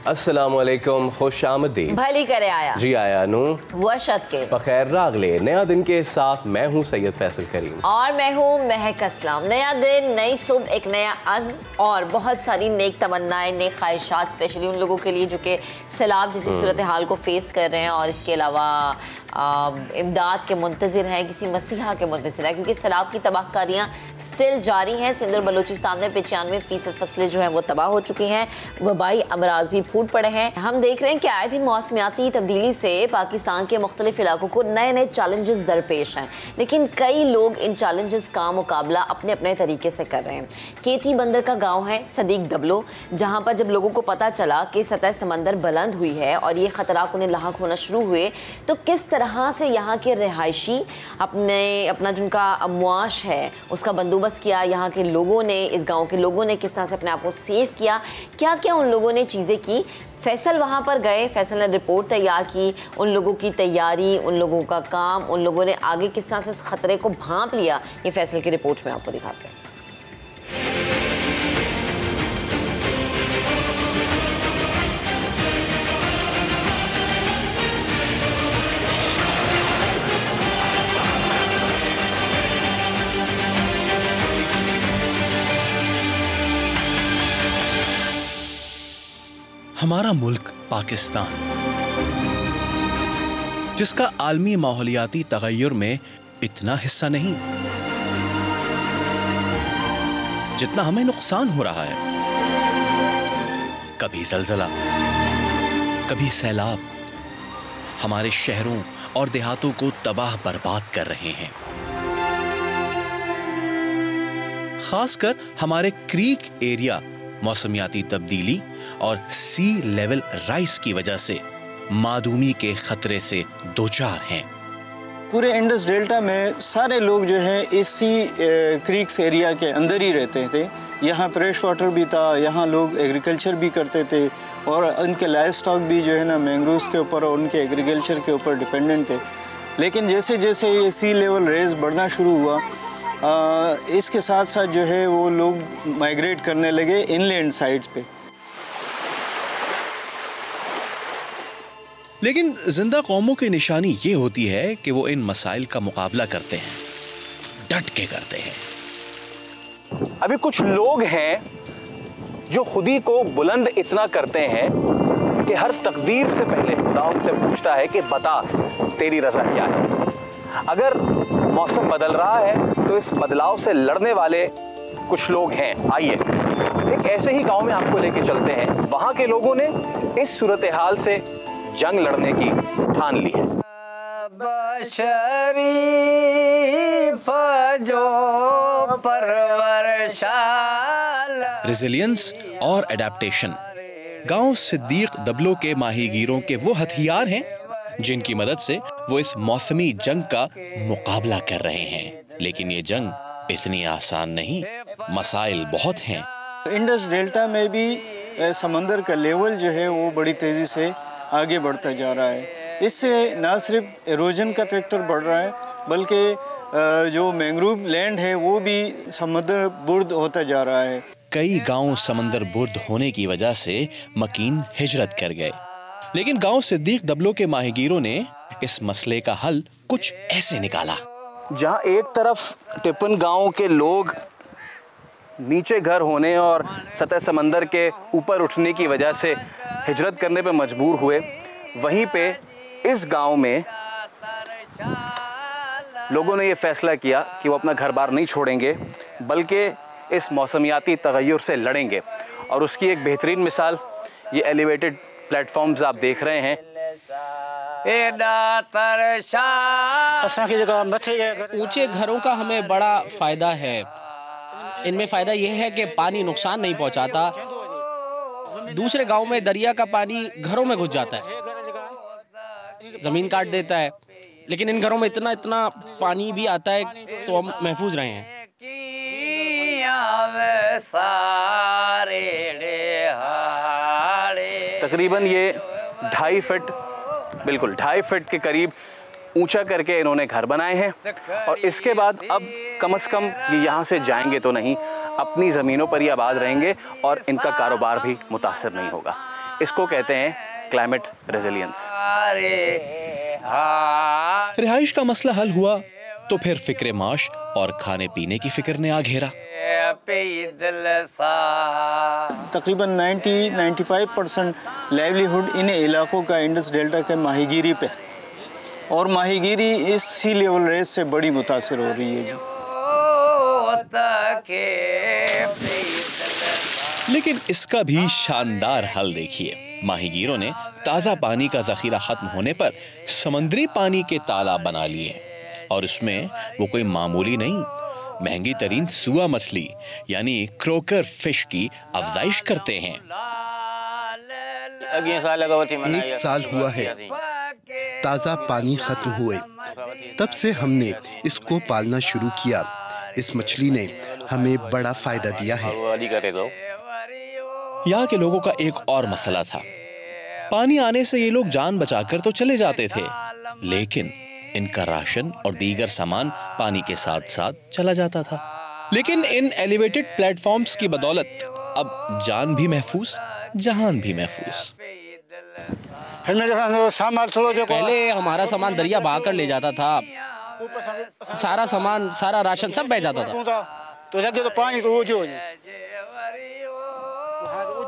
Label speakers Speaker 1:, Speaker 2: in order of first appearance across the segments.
Speaker 1: अस्सलामुअलैकुम, खुश आमदीद।
Speaker 2: भली करे आया
Speaker 1: जी आया नू
Speaker 2: वशत के
Speaker 1: बखैर रागले। नया दिन के साथ मैं हूँ सैयद फैसल करीम
Speaker 2: और मैं हूँ महक असलम। नया दिन, नई सुबह, एक नया अज़्म और बहुत सारी नेक तमन्नाएं, नेक ख्वाहिशात, स्पेशली उन लोगों के लिए जो कि सैलाब जैसी सूरत हाल को फेस कर रहे हैं और इसके अलावा इमदाद के मुंतज़िर हैं, किसी मसीहा के मुंतज़िर हैं, क्योंकि सैलाब की तबाहकारियाँ स्टिल जारी हैं। सिंध और बलूचिस्तान में 95% फसलें जो हैं वो तबाह हो चुकी हैं। वबाई अमराज भी फूट पड़े हैं। हम देख रहे हैं कि आए दिन मौसमियाती तब्दीली से पाकिस्तान के मुख्तलिफ इलाकों को नए नए चैलेंजेस दरपेश हैं, लेकिन कई लोग इन चैलेंजेस का मुकाबला अपने अपने तरीके से कर रहे हैं। केटी बंदर का गाँव है सदीक दबलो, जहाँ पर जब लोगों को पता चला कि सतह समंदर बुलंद हुई है और ये खतरात उन्हें लाहक होना शुरू हुए, तो किस तरह से यहाँ के रिहायशी अपना जिनका अमवाश है उसका बंदोबस्त किया, यहाँ के लोगों ने, इस गांव के लोगों ने किस तरह से अपने आप को सेव किया, क्या क्या उन लोगों ने चीज़ें की। फैसल वहाँ पर गए, फैसल ने रिपोर्ट तैयार की, उन लोगों की तैयारी, उन लोगों का काम, उन लोगों ने आगे किस तरह से इस खतरे को भांप लिया, ये फैसल की रिपोर्ट में आपको दिखाते हैं।
Speaker 3: हमारा मुल्क पाकिस्तान, जिसका आलमी माहौलियाती तगय्युर में इतना हिस्सा नहीं जितना हमें नुकसान हो रहा है। कभी ज़लज़ला, कभी सैलाब हमारे शहरों और देहातों को तबाह बर्बाद कर रहे हैं। खासकर हमारे क्रीक एरिया मौसमियाती तब्दीली और सी लेवल राइज की वजह से मादूमी के खतरे से दोचार हैं।
Speaker 4: पूरे इंडस डेल्टा में सारे लोग जो हैं इसी क्रीक्स एरिया के अंदर ही रहते थे। यहाँ फ्रेश वाटर भी था, यहाँ लोग एग्रीकल्चर भी करते थे और उनके लाइफ स्टॉक भी जो है ना मैंग्रोव्स के ऊपर और उनके एग्रीकल्चर के ऊपर डिपेंडेंट थे। लेकिन जैसे जैसे ये सी लेवल रेज बढ़ना शुरू हुआ, इसके साथ साथ जो है वो लोग माइग्रेट करने लगे इनलैंड साइड्स पे।
Speaker 3: लेकिन जिंदा कौमों की निशानी ये होती है कि वो इन मसाइल का मुकाबला करते हैं, डट के करते हैं।
Speaker 1: अभी कुछ लोग हैं जो खुदी को बुलंद इतना करते हैं कि हर तकदीर से पहले खुदा उनसे पूछता है कि बता तेरी रज़ा क्या है। अगर मौसम बदल रहा है तो इस बदलाव से लड़ने वाले कुछ लोग हैं। आइए एक ऐसे ही गांव में आपको लेके चलते हैं। वहां के लोगों ने इस सूरत हाल से जंग लड़ने की ठान ली है।
Speaker 3: रेजिलियंस और एडेप्टेशन गांव सिद्दीक दबलो के माहीगीरों के वो हथियार हैं जिनकी मदद से वो इस मौसमी जंग का मुकाबला कर रहे हैं। लेकिन ये जंग इतनी आसान नहीं, मसाइल बहुत हैं।
Speaker 4: इंडस डेल्टा में भी समंदर का लेवल जो है वो बड़ी तेज़ी से आगे बढ़ता जा रहा है। इससे ना सिर्फ एरोजन का फैक्टर बढ़ रहा है बल्कि जो मैंग्रोव लैंड है वो भी समंदर बुर्द होता जा रहा है।
Speaker 3: कई गांव समंदर बुर्द होने की वजह से मकीन हिजरत कर गए, लेकिन गांव सिद्दीक दबलो के माहिगीरों ने इस मसले का हल कुछ ऐसे निकाला।
Speaker 1: जहां एक तरफ टिपन गांव के लोग नीचे घर होने और सतह समंदर के ऊपर उठने की वजह से हिजरत करने पे मजबूर हुए, वहीं पे इस गांव में लोगों ने ये फैसला किया कि वो अपना घर बार नहीं छोड़ेंगे बल्कि इस मौसमियाती तगय्युर से लड़ेंगे। और उसकी एक बेहतरीन मिसाल ये एलिवेटेड प्लेटफॉर्म्स आप देख रहे हैं।
Speaker 5: ऊंचे घरों का हमें बड़ा फ़ायदा है। इनमें फ़ायदा यह है कि पानी नुकसान नहीं पहुंचाता। दूसरे गांव में दरिया का पानी घरों में घुस जाता है, ज़मीन काट देता है, लेकिन इन घरों में इतना इतना पानी भी आता है तो हम महफूज रहे हैं।
Speaker 1: तकरीबन ये 2.5 फीट, बिल्कुल 2.5 फीट के करीब ऊंचा करके इन्होंने घर बनाए हैं। और इसके बाद अब कम से कम ये यहाँ से जाएंगे तो नहीं, अपनी ज़मीनों पर ही आबाद रहेंगे और इनका कारोबार भी मुतासर नहीं होगा। इसको कहते हैं क्लाइमेट रेजिलियंस।
Speaker 3: रिहाइश का मसला हल हुआ तो फिर फिक्र माश और खाने पीने की फिक्र ने आ घेरा।
Speaker 4: तकरीबन 90-95% लाइवलीहुड इन इलाकों का इंडस डेल्टा के माहीगीरी पे, और माहीगीरी इस सी लेवल रेस से बड़ी मुतासिर हो रही है जी।
Speaker 3: लेकिन इसका भी शानदार हल देखिए। माहीगीरों ने ताज़ा पानी का जखीरा खत्म होने पर समुद्री पानी के तालाब बना लिए, और इसमें वो कोई मामूली नहीं, महंगी तरीन सुआ मछली यानी क्रोकर फिश की अफजाइश करते हैं।
Speaker 6: 1 साल हुआ है ताज़ा पानी खत्म हुए, तब से हमने इसको पालना शुरू किया। इस मछली ने हमें बड़ा फायदा दिया है।
Speaker 3: यहाँ के लोगों का एक और मसला था, पानी आने से ये लोग जान बचाकर तो चले जाते थे, लेकिन इनका राशन और दीगर सामान पानी के साथ साथ चला जाता था। लेकिन इन एलिवेटेड प्लेटफॉर्म्स की बदौलत अब जान भी महफूज, जहान भी महफूज।
Speaker 5: पहले हमारा सामान दरिया बहा कर ले जाता था, सारा सामान, सारा राशन सब बह जाता था।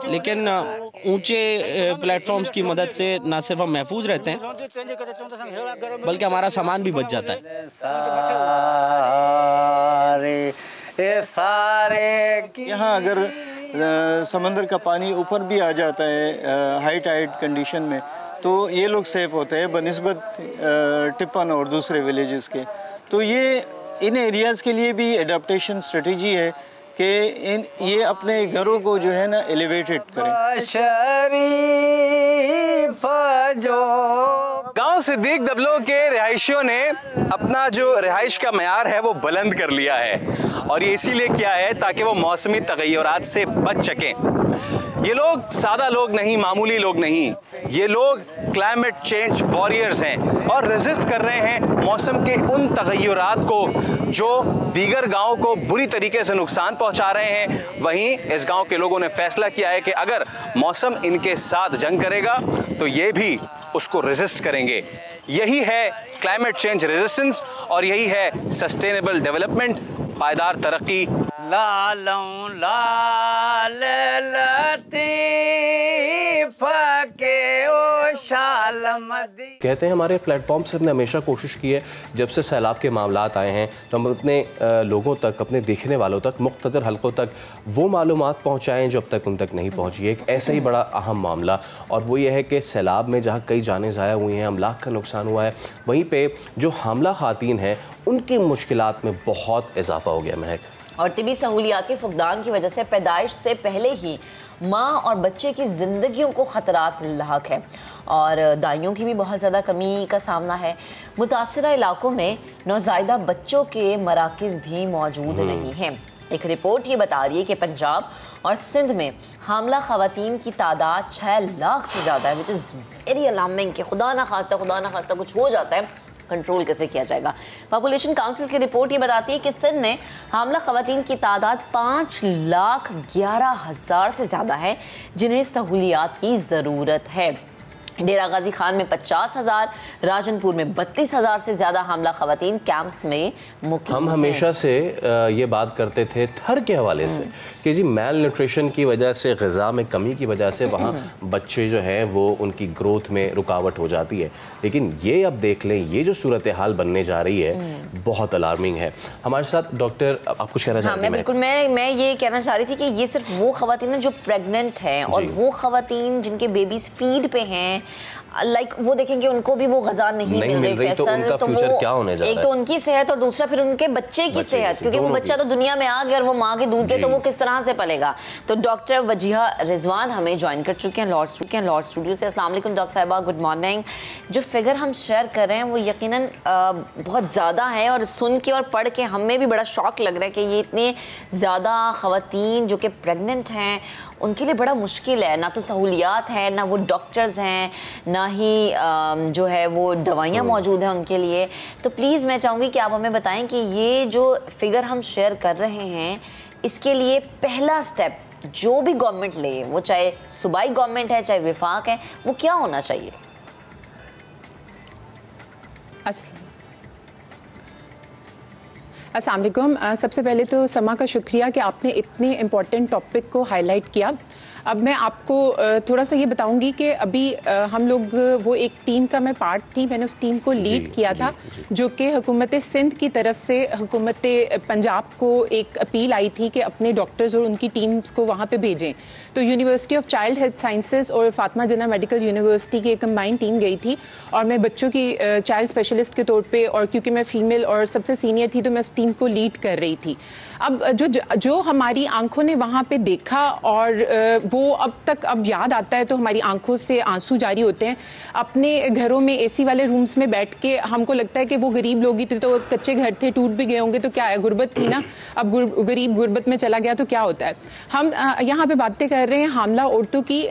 Speaker 5: लेकिन ऊंचे प्लेटफॉर्म्स की मदद से न सिर्फ हम महफूज रहते हैं, बल्कि हमारा सामान भी बच जाता है।
Speaker 4: यहाँ अगर समंदर का पानी ऊपर भी आ जाता है हाई टाइड कंडीशन में, तो ये लोग सेफ होते हैं बनिस्बत टिप्पन और दूसरे विलेजेस के। तो ये इन एरियाज़ के लिए भी एडाप्टेशन स्ट्रेटजी है कि ये अपने घरों को जो है ना एलिवेटेड करें।
Speaker 1: गांव सिद्दीक दबलो के रिहायशियों ने अपना जो रिहाइश का मयार है वो बुलंद कर लिया है, और ये इसीलिए किया है ताकि वो मौसमी तगय्युरात से बच सकें। ये लोग सादा लोग नहीं, मामूली लोग नहीं, ये लोग क्लाइमेट चेंज वॉरियर्स हैं और रेजिस्ट कर रहे हैं मौसम के उन तगय्युरात को जो दीगर गाँव को बुरी तरीके से नुकसान पहुंचा रहे हैं। वहीं इस गांव के लोगों ने फैसला किया है कि अगर मौसम इनके साथ जंग करेगा तो ये भी उसको रेजिस्ट करेंगे। यही है क्लाइमेट चेंज रेजिस्टेंस और यही है सस्टेनेबल डेवलपमेंट, पायदार तरक्की।
Speaker 7: कहते हैं हमारे प्लेटफॉर्म से हमने हमेशा कोशिश की है, जब से सैलाब के मामलात आए हैं तो हम अपने लोगों तक, अपने देखने वालों तक, मुख्तलिफ हलकों तक वो मालूमात पहुँचाएँ जो अब तक उन तक नहीं पहुँची है। एक ऐसा ही बड़ा अहम मामला, और वो ये है कि सैलाब में जहाँ कई जानें ज़ाया हुई हैं, अमलाक का नुकसान हुआ है, वहीं पर जो हामला ख़ातीन हैं उनकी मुश्किलात में बहुत इजाफा हो गया। महक,
Speaker 2: और तिबी सहूलियात के फुकदान की वजह से पैदाइश से पहले ही माँ और बच्चे की ज़िंदगियों को ख़तरात लाहक है, और दाइयों की भी बहुत ज़्यादा कमी का सामना है। मुतासरा इलाकों में नौज़ायदा बच्चों के मराकज़ भी मौजूद नहीं हैं। एक रिपोर्ट ये बता रही है कि पंजाब और सिंध में हामला ख़वातीन की तादाद 6 लाख से ज़्यादा है, विच इज़ वेरी अलार्मिंग कि खुदा ना खास्ता कुछ हो जाता है, कंट्रोल कैसे किया जाएगा। पॉपुलेशन काउंसिल की रिपोर्ट ये बताती है कि सिंध में हामला ख़वातीन की तादाद 5,11,000 से ज़्यादा है जिन्हें सहूलियात की ज़रूरत है। डेरा गाजी खान में 50,000, राजनपुर में 32,000 से ज़्यादा हामला ख़वातीन कैंप्स में मुकीम
Speaker 7: हम हमेशा से ये बात करते थे थर के हवाले से कि जी मेल न्यूट्रिशन की वजह से, ग़िज़ा में कमी की वजह से वहाँ बच्चे जो हैं वो उनकी ग्रोथ में रुकावट हो जाती है। लेकिन ये अब देख लें, ये जो सूरत हाल बनने जा रही है बहुत अलार्मिंग है। हमारे साथ डॉक्टर, आप कुछ कहना चाहते हैं?
Speaker 2: बिल्कुल, मैं ये कहना चाह रही थी कि ये सिर्फ वो ख़वातीन हैं जो प्रेग्नेंट हैं, और वो ख़वातीन जिनके बेबीज़ फीड पे हैं, लाइक वो देखेंगे उनको भी वो ग़िज़ा नहीं मिल रही,
Speaker 7: तो उनका फ्यूचर क्या होने जा रहा है?
Speaker 2: एक तो उनकी सेहत और दूसरा फिर उनके बच्चे की सेहत, क्योंकि वो बच्चा तो दुनिया में आ गया और वो माँ के दूध पे तो वो किस तरह से पलेगा। तो डॉक्टर वजीहा रिजवान हमें ज्वाइन कर चुके हैं लॉर्ड स्टूडियो से। अस्सलाम वालेकुम डॉक्टर साहिबा, गुड मॉर्निंग। जो फिगर हम शेयर कर रहे हैं वो यकीनन बहुत ज़्यादा है, और सुन के और पढ़ के हमें भी बड़ा शौक लग रहा है कि ये इतने ज़्यादा ख़वातीन जो कि प्रेगनेंट हैं उनके लिए बड़ा मुश्किल है। ना तो सहूलियात है, ना वो डॉक्टर्स हैं, ना ही जो है वो दवाइयाँ मौजूद हैं उनके लिए। तो प्लीज़ मैं चाहूँगी कि आप हमें बताएं कि ये जो फिगर हम शेयर कर रहे हैं इसके लिए पहला स्टेप जो भी गवर्नमेंट ले, वो चाहे सूबाई गवर्नमेंट है चाहे विफाक है, वो क्या होना चाहिए?
Speaker 8: अस्सलाम वालेकुम। सबसे पहले तो समा का शुक्रिया कि आपने इतने इम्पॉर्टेंट टॉपिक को हाईलाइट किया। अब मैं आपको थोड़ा सा ये बताऊंगी कि अभी हम लोग वो एक टीम का मैं पार्ट थी, मैंने उस टीम को लीड किया था, जो कि हुकूमत सिंध की तरफ से हुकूमत पंजाब को एक अपील आई थी कि अपने डॉक्टर्स और उनकी टीम्स को वहाँ पे भेजें। तो university of child health sciences और फातिमा जिन्ना मेडिकल यूनिवर्सिटी की एक कंबाइन टीम गई थी और मैं बच्चों की चाइल्ड स्पेशलिस्ट के तौर पे, और क्योंकि मैं फीमेल और सबसे सीनियर थी तो मैं उस टीम को लीड कर रही थी। अब जो हमारी आंखों ने वहाँ पे देखा और वो अब याद आता है तो हमारी आंखों से आंसू जारी होते हैं। अपने घरों में एसी वाले रूम्स में बैठ के हमको लगता है कि वो गरीब लोग ही थे, तो कच्चे घर थे, टूट भी गए होंगे तो क्या है, गुर्बत थी ना, अब गरीब गुर्बत में चला गया तो क्या होता है। हम यहाँ पे बातें कर रहे हैं हामला औरतों की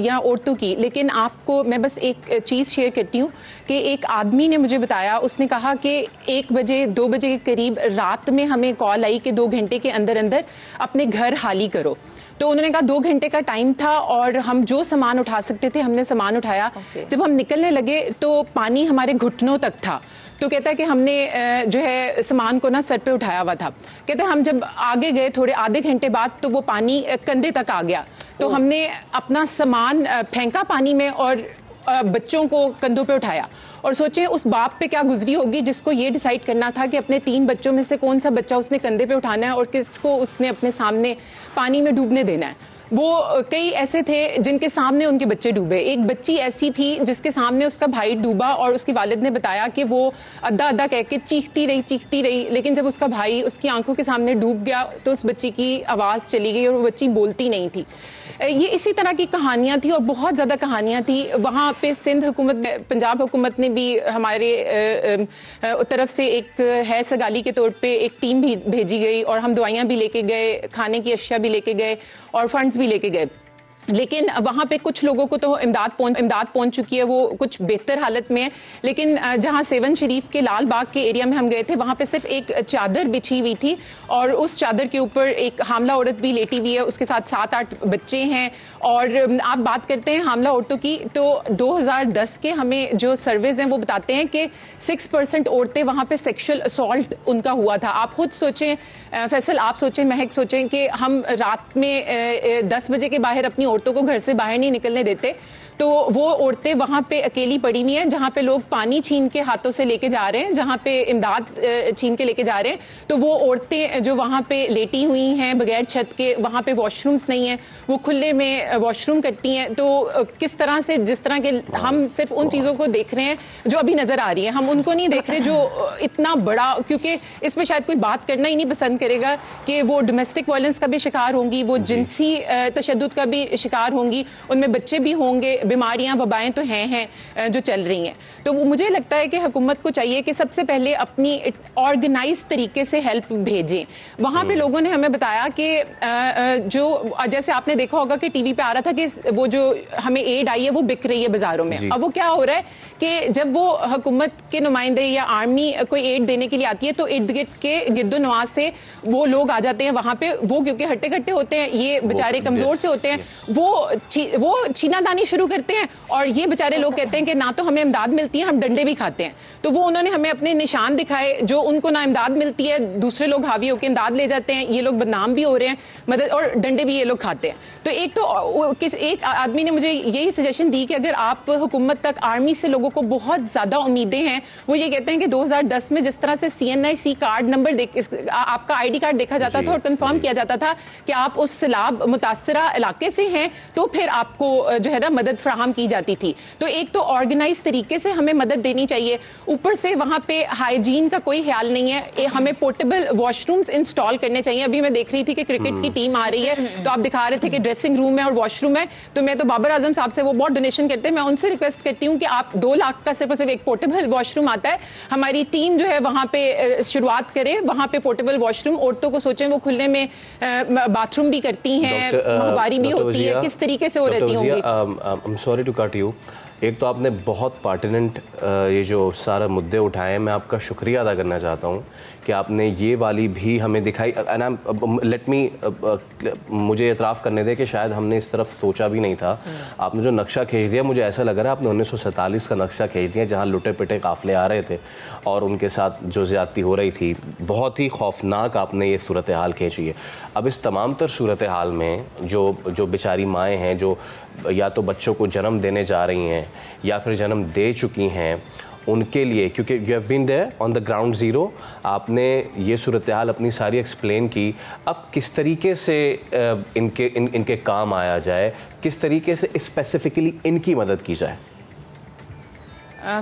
Speaker 8: या औरतों की, लेकिन आपको मैं बस एक चीज़ शेयर करती हूँ कि एक आदमी ने मुझे बताया, उसने कहा कि 1 बजे 2 बजे के करीब रात में हमें कॉल आई कि 2 घंटे के अंदर अंदर अपने घर खाली करो। तो उन्होंने कहा 2 घंटे का टाइम था और हम जो सामान उठा सकते थे हमने सामान उठाया। जब हम निकलने लगे तो पानी हमारे घुटनों तक था। तो कहता है कि हमने जो है सामान को ना सर पे उठाया हुआ था। कहते हैं हम जब आगे गए थोड़े आधे घंटे बाद तो वो पानी कंधे तक आ गया। तो हमने अपना सामान फेंका पानी में और बच्चों को कंधों पे उठाया। और सोचे उस बाप पे क्या गुजरी होगी जिसको ये डिसाइड करना था कि अपने 3 बच्चों में से कौन सा बच्चा उसने कंधे पे उठाना है और किसको उसने अपने सामने पानी में डूबने देना है। वो कई ऐसे थे जिनके सामने उनके बच्चे डूबे। एक बच्ची ऐसी थी जिसके सामने उसका भाई डूबा और उसके वालिद ने बताया कि वो अद्धा अद्धा कह के चीखती रही, लेकिन जब उसका भाई उसकी आंखों के सामने डूब गया तो उस बच्ची की आवाज़ चली गई और वो बच्ची बोलती नहीं थी। ये इसी तरह की कहानियाँ थी और बहुत ज़्यादा कहानियाँ थी। वहाँ पे सिंध हुकूमत, पंजाब हुकूमत ने भी हमारे तरफ से एक है सगाली के तौर पे एक टीम भी भेजी गई और हम दवाइयाँ भी लेके गए, खाने की अशिया भी लेके गए और फंड्स भी लेके गए। लेकिन वहाँ पे कुछ लोगों को तो इमदाद पहुँच चुकी है, वो कुछ बेहतर हालत में है। लेकिन जहाँ सेवन शरीफ के लाल बाग के एरिया में हम गए थे वहाँ पे सिर्फ एक चादर बिछी हुई थी और उस चादर के ऊपर एक हामला औरत भी लेटी हुई है, उसके साथ 7-8 बच्चे हैं। और आप बात करते हैं हामला औरतों की, तो 2010 के हमें जो सर्वेज हैं वो बताते हैं कि 6% औरतें वहाँ पे सेक्सुअल असॉल्ट उनका हुआ था। आप खुद सोचें फैसल, आप सोचें, महक सोचें कि हम रात में 10 बजे के बाहर अपनी औरतों को घर से बाहर नहीं निकलने देते, तो वो औरतें वहाँ पे अकेली पड़ी हुई हैं जहाँ पे लोग पानी छीन के हाथों से लेके जा रहे हैं, जहाँ पे इमदाद छीन के लेके जा रहे हैं, तो वो औरतें जो वहाँ पे लेटी हुई हैं बगैर छत के, वहाँ पे वॉशरूम्स नहीं हैं, वो खुले में वॉशरूम करती हैं। तो किस तरह से, जिस तरह के हम सिर्फ उन चीज़ों को देख रहे हैं जो अभी नज़र आ रही है, हम उनको नहीं देख रहे जो इतना बड़ा, क्योंकि इसमें शायद कोई बात करना ही नहीं पसंद करेगा कि वो डोमेस्टिक वायलेंस का भी शिकार होंगी, वो जिनसी तशद्दुद का भी शिकार होंगी, उनमें बच्चे भी होंगे, बीमारियां वबाएं तो हैं जो चल रही हैं। तो मुझे लगता है कि हुकूमत को चाहिए कि सबसे पहले अपनी ऑर्गेनाइज तरीके से हेल्प भेजें। वहाँ पे लोगों ने हमें बताया कि जो जैसे आपने देखा होगा कि टीवी पे आ रहा था कि वो जो हमें एड आई है वो बिक रही है बाजारों में। अब वो क्या हो रहा है कि जब वो हुकूमत के नुमाइंदे या आर्मी कोई एड देने के लिए आती है तो इर्द गिर्द के गिरदो नवाज से वो लोग आ जाते हैं वहाँ पे, वो क्योंकि हट्टे कट्टे होते हैं, ये बेचारे कमजोर से होते हैं, वो छीनादानी शुरू करते हैं और ये बेचारे लोग कहते हैं कि ना तो हमें इमदाद मिलती है, हम डंडे भी खाते हैं। तो वो उन्होंने हमें अपने निशान दिखाए, जो उनको ना इमदाद मिलती है, दूसरे लोग हावी होकर इमदाद ले जाते हैं, ये लोग बदनाम भी हो रहे हैं, मदद और डंडे भी ये लोग खाते हैं। तो एक आदमी ने मुझे यही सजेशन दी कि अगर आप हुकूमत तक, आर्मी से लोगों को बहुत ज्यादा उम्मीदें हैं, वो ये कहते हैं कि 2010 में जिस तरह से CNIC कार्ड नंबर आपका ID कार्ड देखा जाता था और कंफर्म किया जाता था कि आप उस सैलाब मुतासरा इलाके से हैं, तो फिर आपको जो है ना मदद फराहम की जाती थी। तो एक तो ऑर्गेनाइज तरीके से हमें मदद देनी चाहिए, ऊपर से वहाँ पे हाइजीन का कोई ख्याल नहीं है। हमें पोर्टेबल वॉशरूम्स इंस्टॉल करने चाहिए। अभी मैं देख रही थी कि क्रिकेट की टीम आ रही है, तो आप दिखा रहे थे कि ड्रेसिंग रूम है और वॉशरूम है, तो मैं तो बाबर आजम साहब से, वो बहुत डोनेशन करते हैं, मैं उनसे रिक्वेस्ट करती हूँ कि आप 2 लाख का सिर्फ एक पोर्टेबल वॉशरूम आता है, हमारी टीम जो है वहाँ पे शुरुआत करे, वहाँ पे पोर्टेबल वॉशरूम। औरतों को सोचें वो खुले में बाथरूम भी करती हैं, माहवारी भी होती है, किस तरीके से वो रहती होंगी।
Speaker 7: I am sorry to cut you. एक तो आपने बहुत पार्टिनेंट ये जो सारा मुद्दे उठाए हैं, मैं आपका शुक्रिया अदा करना चाहता हूँ कि आपने ये वाली भी हमें दिखाई। लेट मी मुझे एतराफ़ करने दे कि शायद हमने इस तरफ सोचा भी नहीं था। आपने जो नक्शा खींच दिया, मुझे ऐसा लग रहा है आपने 1947 का नक्शा खींच दिया, जहाँ लुटे पिटे काफ़िले आ रहे थे और उनके साथ जो ज़्यादती हो रही थी। बहुत ही खौफनाक आपने ये सूरत हाल खींची है। अब इस तमाम तर सूरत हाल में जो बेचारी माएँ हैं, जो या तो बच्चों को जन्म देने जा रही हैं या फिर जन्म दे चुकी हैं, उनके लिए, क्योंकि you have been there on the ground zero, आपने ये सूरत हाल अपनी सारी एक्सप्लेन की। अब किस तरीके से इनके काम आया जाए, किस तरीके से स्पेसिफिकली इनकी मदद की जाए?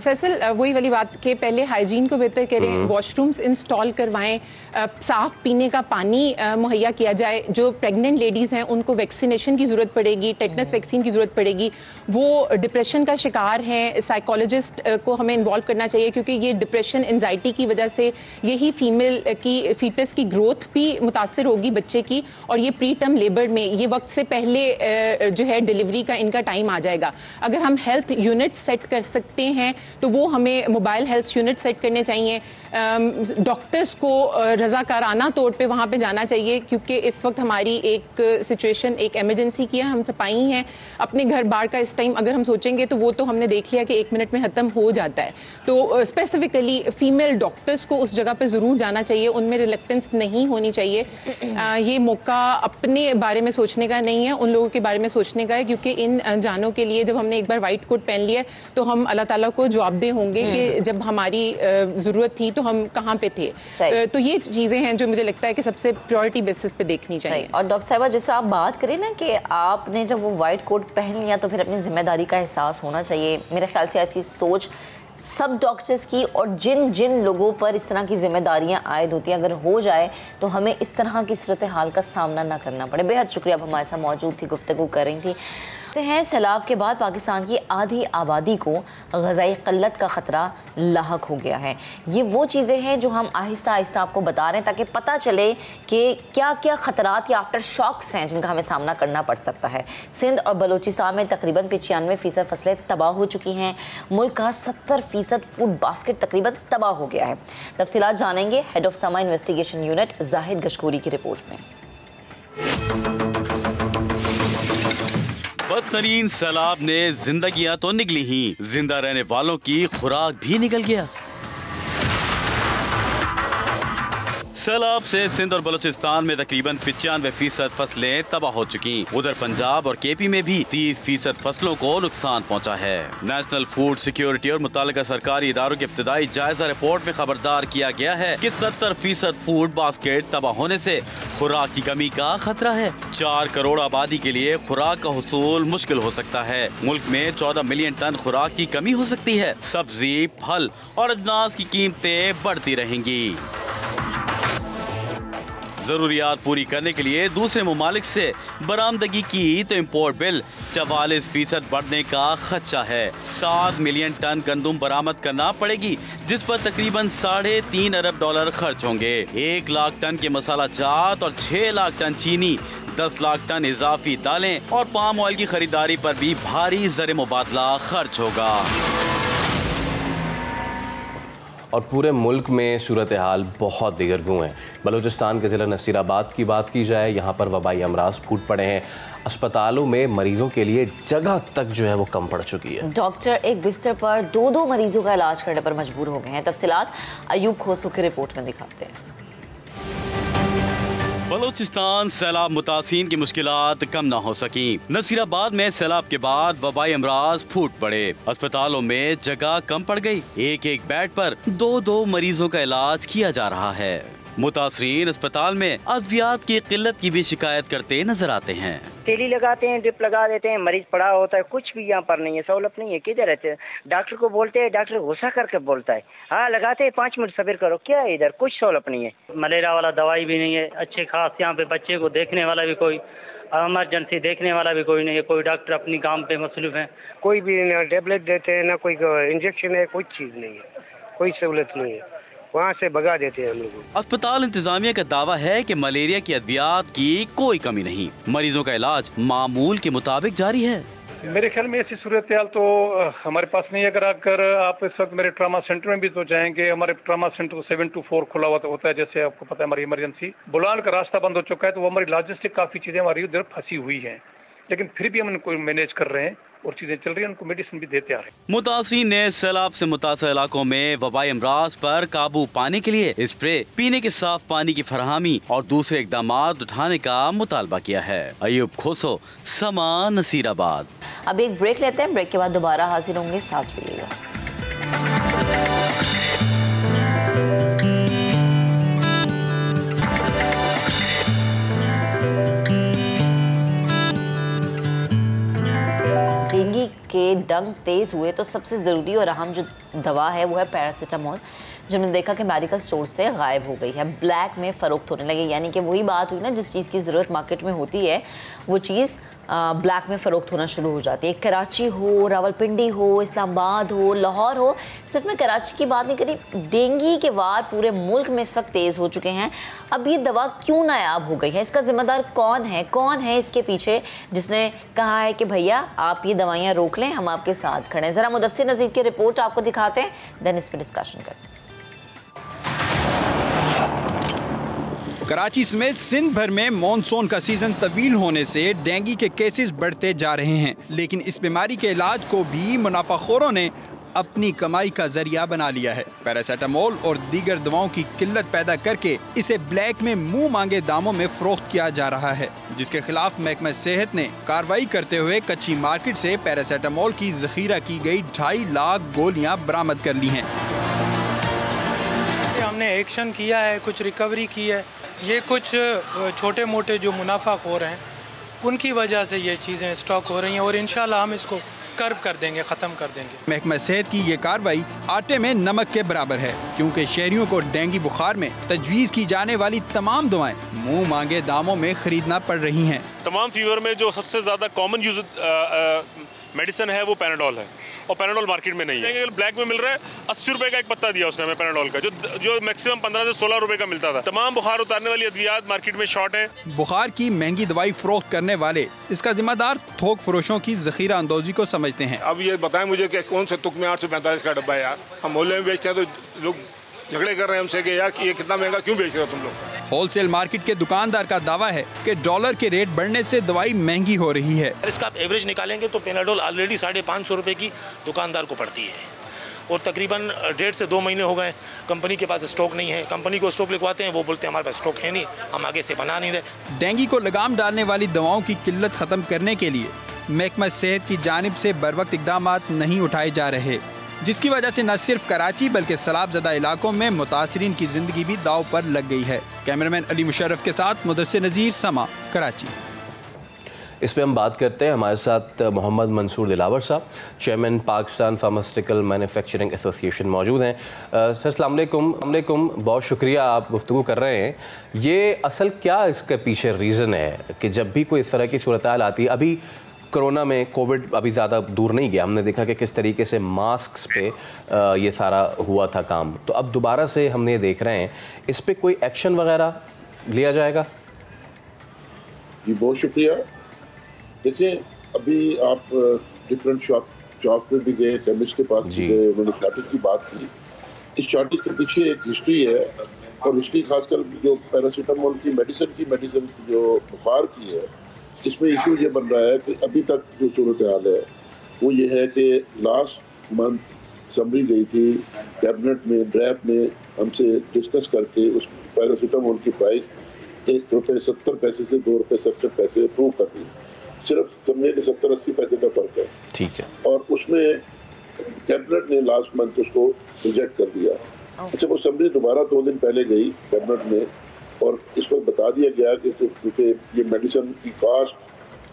Speaker 8: फैसल, वही वाली बात कि पहले हाइजीन को बेहतर करें, वॉशरूम्स इंस्टॉल करवाएं, साफ़ पीने का पानी मुहैया किया जाए। जो प्रेग्नेंट लेडीज़ हैं उनको वैक्सीनेशन की ज़रूरत पड़ेगी, टेटनस वैक्सीन की ज़रूरत पड़ेगी। वो डिप्रेशन का शिकार हैं, साइकोलॉजिस्ट को हमें इन्वॉल्व करना चाहिए, क्योंकि ये डिप्रेशन, एंजाइटी की वजह से यही फीटस की ग्रोथ भी मुतासर होगी बच्चे की, और ये प्री टर्म लेबर में ये वक्त से पहले जो है डिलीवरी का इनका टाइम आ जाएगा। अगर हम हेल्थ यूनिट सेट कर सकते हैं तो वो हमें मोबाइल हेल्थ यूनिट सेट करने चाहिए। डॉक्टर्स को रज़ाकाराना तौर पे वहाँ पे जाना चाहिए, क्योंकि इस वक्त हमारी एक सिचुएशन, एक इमरजेंसी की है। हम सपाई हैं, अपने घर बार का इस टाइम अगर हम सोचेंगे तो वो तो हमने देख लिया कि 1 मिनट में ख़त्म हो जाता है। तो स्पेसिफिकली फ़ीमेल डॉक्टर्स को उस जगह पे ज़रूर जाना चाहिए, उनमें रिलेक्टेंस नहीं होनी चाहिए। ये मौका अपने बारे में सोचने का नहीं है, उन लोगों के बारे में सोचने का है, क्योंकि इन जानों के लिए जब हमने एक बार वाइट कोट पहन लिया तो हम अल्लाह ताला को जवाबदेह होंगे कि जब हमारी ज़रूरत थी तो हम कहाँ पे थे। तो ये चीज़ें हैं जो मुझे लगता है कि सबसे प्रायोरिटी बेसिस पे देखनी चाहिए।
Speaker 2: और डॉक्टर साहिबा, जैसे आप बात करें ना कि आपने जब वो वाइट कोट पहन लिया तो फिर अपनी जिम्मेदारी का एहसास होना चाहिए। मेरे ख्याल से ऐसी सोच सब डॉक्टर्स की, और जिन जिन लोगों पर इस तरह की जिम्मेदारियां आयद होती हैं, अगर हो जाए तो हमें इस तरह की सूरत हाल का सामना ना करना पड़े। बेहद शुक्रिया, आप हमारे साथ मौजूद थी, गुफ्तगू कर रही थी। हैं सैलाब के बाद पाकिस्तान की आधी आबादी को ग़ज़ाई क़ल्लत का ख़तरा लाहक हो गया है। ये वो चीज़ें हैं जो हम आहिस्ता आहिस्ता आपको बता रहे हैं, ताकि पता चले कि क्या क्या ख़तरात या आफ्टर शॉक्स हैं जिनका हमें सामना करना पड़ सकता है। सिंध और बलूचिस्तान में तकरीबन 95% फसलें तबाह हो चुकी हैं। मुल्क का 70% फूड बास्केट तकरीबन तबाह हो गया है। तफसीलात जानेंगे हेड ऑफ समा इन्वेस्टिगेशन यूनिट जाहिद गशकोरी की रिपोर्ट में।
Speaker 9: बदतरीन सैलाब ने जिंदगियां तो निकली ही, जिंदा रहने वालों की खुराक भी निकल गया। सैलाब से सिंध और बलूचिस्तान में तकरीबन 95% फसलें तबाह हो चुकी। उधर पंजाब और केपी में भी 30% फसलों को नुकसान पहुंचा है। नेशनल फूड सिक्योरिटी और मुतालिका सरकारी इदारों की इब्तिदाई जायजा रिपोर्ट में खबरदार किया गया है कि 70% फूड बास्केट तबाह होने से खुराक की कमी का खतरा है। 4 करोड़ आबादी के लिए खुराक का हुसूल मुश्किल हो सकता है। मुल्क में 14 मिलियन टन खुराक की कमी हो सकती है। सब्जी, फल और अजनास की कीमतें बढ़ती रहेंगी। जरूरियात पूरी करने के लिए दूसरे ममालिक से बरामदगी की तो इम्पोर्ट बिल 44% बढ़ने का खदशा है। 7 मिलियन टन गंदुम बरामद करना पड़ेगी, जिस पर तकरीबन $3.5 अरब खर्च होंगे। 1 लाख टन के मसाला जात और 6 लाख टन चीनी, 10 लाख टन इजाफी दालें और पाम ऑयल की खरीदारी पर भी भारी ज़र मुबादला खर्च होगा।
Speaker 7: और पूरे मुल्क में सूरत हाल बहुत दिगरगू है। बलूचिस्तान के ज़िला नसीराबाद की बात की जाए, यहाँ पर वबाई अमराज फूट पड़े हैं। अस्पतालों में मरीजों के लिए जगह तक जो है वो कम पड़ चुकी है।
Speaker 2: डॉक्टर एक बिस्तर पर 2-2 मरीजों का इलाज करने पर मजबूर हो गए हैं। तफसीलात अयूब खोसू की रिपोर्ट में दिखाते हैं।
Speaker 9: बलूचिस्तान सैलाब मुतासिन की मुश्किलात कम न हो सकी। नसीराबाद में सैलाब के बाद वबाई अमराज फूट पड़े। अस्पतालों में जगह कम पड़ गई। एक बेड पर 2-2 मरीजों का इलाज किया जा रहा है। मुतासरीन अस्पताल में अद्वियात की किल्लत की भी शिकायत करते नजर आते हैं।
Speaker 10: तेली लगाते हैं, ड्रिप लगा देते हैं, मरीज पड़ा होता है, कुछ भी यहाँ पर नहीं है, सहूलत नहीं है। किधर रहते हैं? डॉक्टर को बोलते हैं, डॉक्टर गुस्सा करके बोलता है, हाँ लगाते हैं, 5 मिनट सब्र करो। क्या है इधर? कुछ सहूलत नहीं है।
Speaker 11: मलेरिया वाला दवाई भी नहीं है अच्छे खास। यहाँ पे बच्चे को देखने वाला भी कोई, इमरजेंसी देखने वाला भी कोई नहीं है। कोई डॉक्टर अपनी काम पे मसरूफ है।
Speaker 12: कोई भी ना टेबलेट देते हैं, ना कोई इंजेक्शन है, कुछ चीज नहीं है, कोई सहूलत नहीं है। वहाँ से भगा देते हैं हम लोग।
Speaker 9: अस्पताल इंतजामिया का दावा है कि मलेरिया की अद्वियात की कोई कमी नहीं। मरीजों का इलाज मामूल के मुताबिक जारी है।
Speaker 13: मेरे ख्याल में ऐसी सूरत हाल तो हमारे पास नहीं है। अगर आप इस वक्त मेरे ट्रामा सेंटर में भी तो जाएंगे, हमारे ट्रामा सेंटर 7 to 4 खुला हुआ होता है। जैसे आपको पता है हमारी इमरजेंसी बुलान का रास्ता बंद हो चुका है, तो वो हमारी लॉजिस्टिक काफ़ी चीज़ें हमारी उधर फंसी हुई हैं, लेकिन फिर भी हम उनको मैनेज कर रहे हैं और चीज़ें चल रही हैं, उनको मेडिसिन भी देते आ रहे हैं।
Speaker 9: मुतासरीन ने सैलाब से मुतासर इलाकों में वबाई अमराज पर काबू पाने के लिए स्प्रे, पीने के साफ पानी की फराहमी और दूसरे इकदाम उठाने का मुतालबा किया है। अयूब खोसो, समा, नसीराबाद।
Speaker 2: अब एक ब्रेक लेते हैं, ब्रेक के बाद दोबारा हाजिर होंगे, साथ रहिएगा। डेंगू के डंक तेज हुए तो सबसे ज़रूरी और अहम जो दवा है वो है पैरासीटामोल, जो हमने देखा कि मेडिकल स्टोर से गायब हो गई है, ब्लैक में फ़रोख्त होने लगे। यानी कि वही बात हुई ना, जिस चीज़ की ज़रूरत मार्केट में होती है वो चीज़ ब्लैक में फ़रोख्त होना शुरू हो जाती है। कराची हो, रावलपिंडी हो, इस्लामाबाद हो, लाहौर हो, सिर्फ मैं कराची की बात नहीं करी, डेंगू के वार पूरे मुल्क में इस वक्त तेज़ हो चुके हैं। अब ये दवा क्यों नायाब हो गई है, इसका ज़िम्मेदार कौन है इसके पीछे, जिसने कहा है कि भैया आप ये दवाइयाँ रोक लें, हम आपके साथ खड़े हैं। ज़रा मुदस्सिर नज़ीर की रिपोर्ट आपको दिखाते हैं, देन इस पर डिस्कशन करते हैं।
Speaker 14: कराची समेत सिंध भर में मॉनसून का सीजन तवील होने से डेंगू के केसेस बढ़ते जा रहे हैं, लेकिन इस बीमारी के इलाज को भी मुनाफाखोरों ने अपनी कमाई का जरिया बना लिया है। पैरासीटामोल और दीगर दवाओं की किल्लत पैदा करके इसे ब्लैक में मुंह मांगे दामों में फरोख्त किया जा रहा है, जिसके खिलाफ महकमा सेहत ने कार्रवाई करते हुए कच्ची मार्केट से पैरासीटामोल की जखीरा की गई 2.5 लाख गोलियां बरामद कर ली हैं।
Speaker 15: हमने एक्शन किया है, कुछ रिकवरी की है। ये कुछ छोटे मोटे जो मुनाफाखोर हैं उनकी वजह से ये चीज़ें स्टॉक हो रही हैं और इंशाल्लाह हम इसको कर्ब कर देंगे, ख़त्म कर देंगे।
Speaker 14: महकमा सेहत की ये कार्रवाई आटे में नमक के बराबर है, क्योंकि शहरियों को डेंगू बुखार में तजवीज़ की जाने वाली तमाम दवाएं मुंह मांगे दामों में खरीदना पड़ रही हैं।
Speaker 16: तमाम फीवर में जो सबसे ज़्यादा कॉमन यूज मेडिसिन है वो पैनाडोल है, और पैनाडोल मार्केट में नहीं है। ब्लैक में मिल रहा है, 80 रुपए का एक पत्ता दिया उसने हमें पैनाडोल का, जो मैक्सिमम 15 से 16 रुपए का मिलता था। तमाम बुखार उतारने वाली अद्वियात मार्केट में शॉर्ट है।
Speaker 14: बुखार की महंगी दवाई फरोख्त करने वाले इसका जिम्मेदार थोक फरोशों की जखीरा अंदोजी को समझते हैं।
Speaker 17: अब ये बताएं मुझे कि कौन से तुक में 845 का डब्बा है यार, हम मोहल्ले में बेचते हैं तो लोग झगड़े कर रहे हैं हमसे कि यार ये कितना महंगा क्यों बेच रहे हो तुम लोग।
Speaker 14: होलसेल मार्केट के दुकानदार का दावा है कि डॉलर के रेट बढ़ने से दवाई महंगी हो रही है।
Speaker 18: इसका आप एवरेज निकालेंगे तो पैनाडोल ऑलरेडी 550 रुपए की दुकानदार को पड़ती है, और तकरीबन 1.5 से 2 महीने हो गए कंपनी के पास स्टॉक नहीं है। कंपनी को स्टॉक लिखवाते हैं, वो बोलते हैं हमारे पास स्टॉक है नहीं, हम आगे से बना नहीं रहे।
Speaker 14: डेंगू को लगाम डालने वाली दवाओं की किल्लत खत्म करने के लिए महकमा सेहत की जानिब से बरवक्त इकदाम नहीं उठाए जा रहे, जिसकी वजह से न सिर्फ कराची बल्कि सैलाबज़दा इलाकों में मुतासरीन की जिंदगी भी दाव पर लग गई है। कैमरामैन अली मुशर्रफ के साथ मुदस्सिर नज़ीर, समा, कराची।
Speaker 7: इस पे हम बात करते हैं। हमारे साथ मोहम्मद मंसूर दिलावर साहब, chairman Pakistan pharmaceutical manufacturing association मौजूद हैं। सर अस्सलाम वालेकुम, बहुत शुक्रिया आप गुफ्तगू कर रहे हैं। ये असल क्या इसके पीछे रीज़न है कि जब भी कोई इस तरह की सूरत हाल आती है, अभी कोरोना में कोविड अभी ज़्यादा दूर नहीं गया, हमने देखा कि किस तरीके से मास्क पे ये सारा हुआ था काम, तो अब दोबारा से हम ये देख रहे हैं, इस पे कोई एक्शन वगैरह लिया जाएगा?
Speaker 19: जी बहुत शुक्रिया। देखिए अभी आप डिफरेंट शॉप पे भी गए, केमिस्ट के पास भी गए, उन्होंने शॉर्टेज की बात की। इस शॉर्टेज के पीछे एक हिस्ट्री है, और हिस्ट्री खासकर जो पैरासीटामोल की मेडिसिन जो बुखार की है, इसमें इशू ये बन रहा है कि अभी तक जो सूरत हाल है वो ये है कि लास्ट मंथ समरी गई थी कैबिनेट में, ड्रैफ्ट में हमसे डिस्कस करके उस पैरासीटामोल की प्राइस ₹1.70 से ₹2.67 अप्रूव कर दी। सिर्फ समझे कि 70-80 पैसे का फर्क है।
Speaker 7: ठीक है।
Speaker 19: और उसमें कैबिनेट ने लास्ट मंथ उसको रिजेक्ट कर दिया। अच्छा, वो समरी दोबारा 2 दिन पहले गई कैबिनेट में, और इस वक्त बता दिया गया कि क्योंकि ये मेडिसिन की कास्ट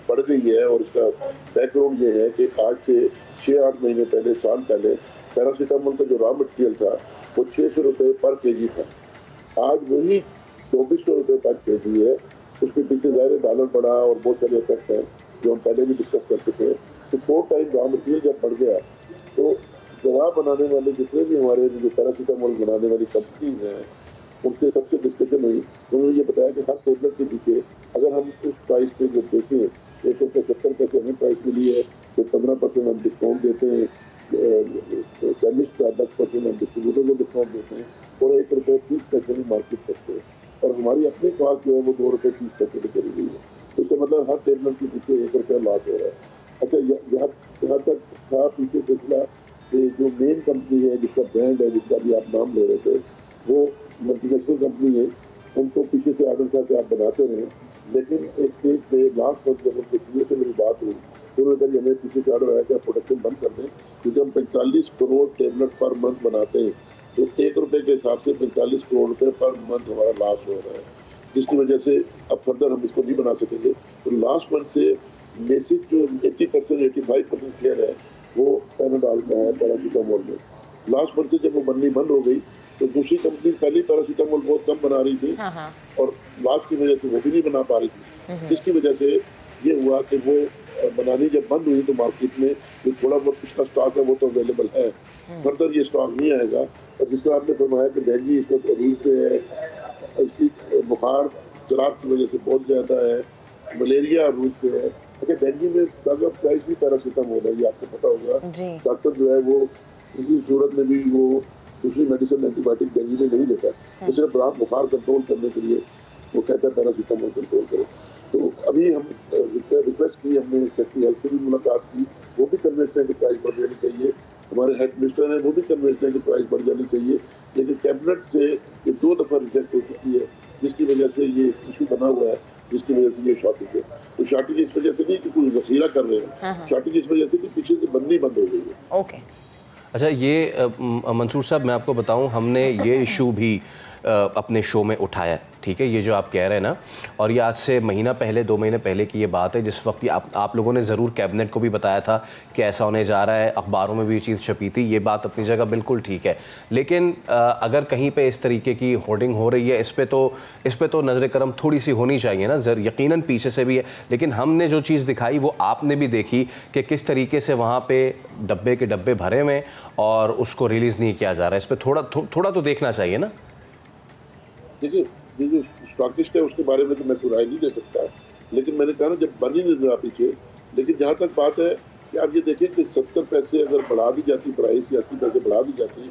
Speaker 19: बढ़ गई है, और इसका बैकग्राउंड ये है कि आज से 6-8 महीने पहले, साल पहले पैरासीटामोल का जो रॉ मटेरियल था वो 600 रुपये पर केजी था। आज वही 2400 रुपये पर केजी है। उसके पीछे ज़ाहिर डॉलर बढ़ा और बहुत सारे इफेक्ट हैं जो हम पहले भी डिस्कस कर चुके हैं। तो 4 टाइम रॉ मटेरियल जब बढ़ गया तो दवा बनाने वाले जितने भी हमारे जो पैरासीटामोल बनाने वाली कंपनीज हैं उनसे सबसे डिस्कशन हुई। उन्होंने ये बताया कि हर टेबलेट के पीछे अगर हम उस प्राइस पे जो देखें ₹1.70 हमें प्राइस मिली है, तो 15% हम डिस्काउंट देते हैं, केमिस्ट का 10% हम डिस्ट्रीब्यूटर को डिस्काउंट देते हैं और 1 रुपये 30 पैसे में मार्केट करते हैं और हमारी अपनी कॉस्ट जो है वो 2 रुपये 30 पैसे में करी गई है। तो इसका मतलब हर टेबलेट के पीछे 1 रुपया लॉस हो रहा है। अच्छा, यहाँ तक था पीछे सिलसिला कि जो मेन कंपनी है जिसका ब्रांड है, जिसका भी आप नाम ले रहे थे, वो मल्टीनेशनल कंपनी है, उनको पीछे से आर्डर था कि आप बनाते रहें, लेकिन एक स्टेज पे लास्ट मंथ जब उनके सीईओ से मेरी बात हुई तो उन्होंने कहा हमें पीछे से आर्डर आया कि आप प्रोडक्शन बंद कर दें, क्योंकि हम 45 करोड़ टेबलेट पर मंथ बनाते हैं, तो 1 रुपये के हिसाब से 45 करोड़ रुपये पर मंथ हमारा लॉस हो रहा है, जिसकी वजह से अब फर्दर हम इसको नहीं बना सकेंगे। तो लास्ट मंथ से बेसिक जो 80% 85% शेयर है वो पैनाडोल का है, पैरासीटामोल में। लास्ट मंथ से जब वो बननी बंद हो गई तो दूसरी कंपनी पहले पैरासीटामोल बहुत कम बना रही थी और लास्ट की वजह से वो भी नहीं बना पा रही थी, जिसकी वजह से ये हुआ कि वो बनानी जब बंद हुई तो मार्केट में जो थोड़ा बहुत पिछला स्टॉक है वो तो अवेलेबल है, फर्दर ये स्टॉक नहीं आएगा। और जिस तरह आपने फरमाया कि डेंगू इस वक्त अरीज पे है, इसकी बुखार शराब की वजह से बहुत ज़्यादा है, मलेरिया अरूज पे है। अच्छा, डेंगू में ज़्यादा प्राइस भी पैरासीटामोल है, ये आपको पता होगा। डॉक्टर जो है वो किसी सूरत में भी वो दूसरी मेडिसिन एंटीबायोटिक डेंगू में नहीं देता, तो सिर्फ बुखार कंट्रोल करने के लिए वो कहता है पैरासीटामोल कंट्रोल करो। तो अभी हम रिक्वेस्ट की, हमने सेक्रेटरी हेल्थ से भी मुलाकात की, वो भी कन्विंस है कि प्राइस बढ़ जानी चाहिए, हमारे हेल्थ मिनिस्टर हैं वो भी कन्विंस है कि प्राइस बढ़ जानी चाहिए, लेकिन कैबिनेट से ये 2 दफ़ा रिजेक्ट हो चुकी है, जिसकी वजह से ये इशू बना हुआ है, जिसकी वजह से ये शॉर्टेज है। तो शॉर्टेज इस वजह से नहीं कि कोई वसीला कर रहे हैं, शॉर्टेज इस वजह से कि पीछे से बननी बंद हो गई है।
Speaker 2: ओके,
Speaker 7: अच्छा, ये मंसूर साहब मैं आपको बताऊं, हमने ये इशू भी अपने शो में उठाया, ठीक है, ये जो आप कह रहे हैं ना, और ये आज से महीना पहले 2 महीने पहले की ये बात है, जिस वक्त आप लोगों ने ज़रूर कैबिनेट को भी बताया था कि ऐसा होने जा रहा है, अखबारों में भी ये चीज़ छपी थी, ये बात अपनी जगह बिल्कुल ठीक है, लेकिन अगर कहीं पे इस तरीके की होर्डिंग हो रही है, इस पे तो नज़र करम थोड़ी सी होनी चाहिए ना, यकीनन पीछे से भी है, लेकिन हमने जो चीज़ दिखाई वो आपने भी देखी कि किस तरीके से वहाँ पर डब्बे के डब्बे भरे हुए और उसको रिलीज़ नहीं किया जा रहा है, इस पर थोड़ा तो देखना चाहिए ना।
Speaker 19: देखिए, ये जो स्टॉकिस्ट है उसके बारे में तो मैं कोई राय नहीं दे सकता, लेकिन मैंने कहा ना जब बन ही नहीं रहा पीछे, लेकिन जहाँ तक बात है कि आप ये देखें कि 70 पैसे अगर बढ़ा दी जाती प्राइस या 80 पैसे बढ़ा दी जाती,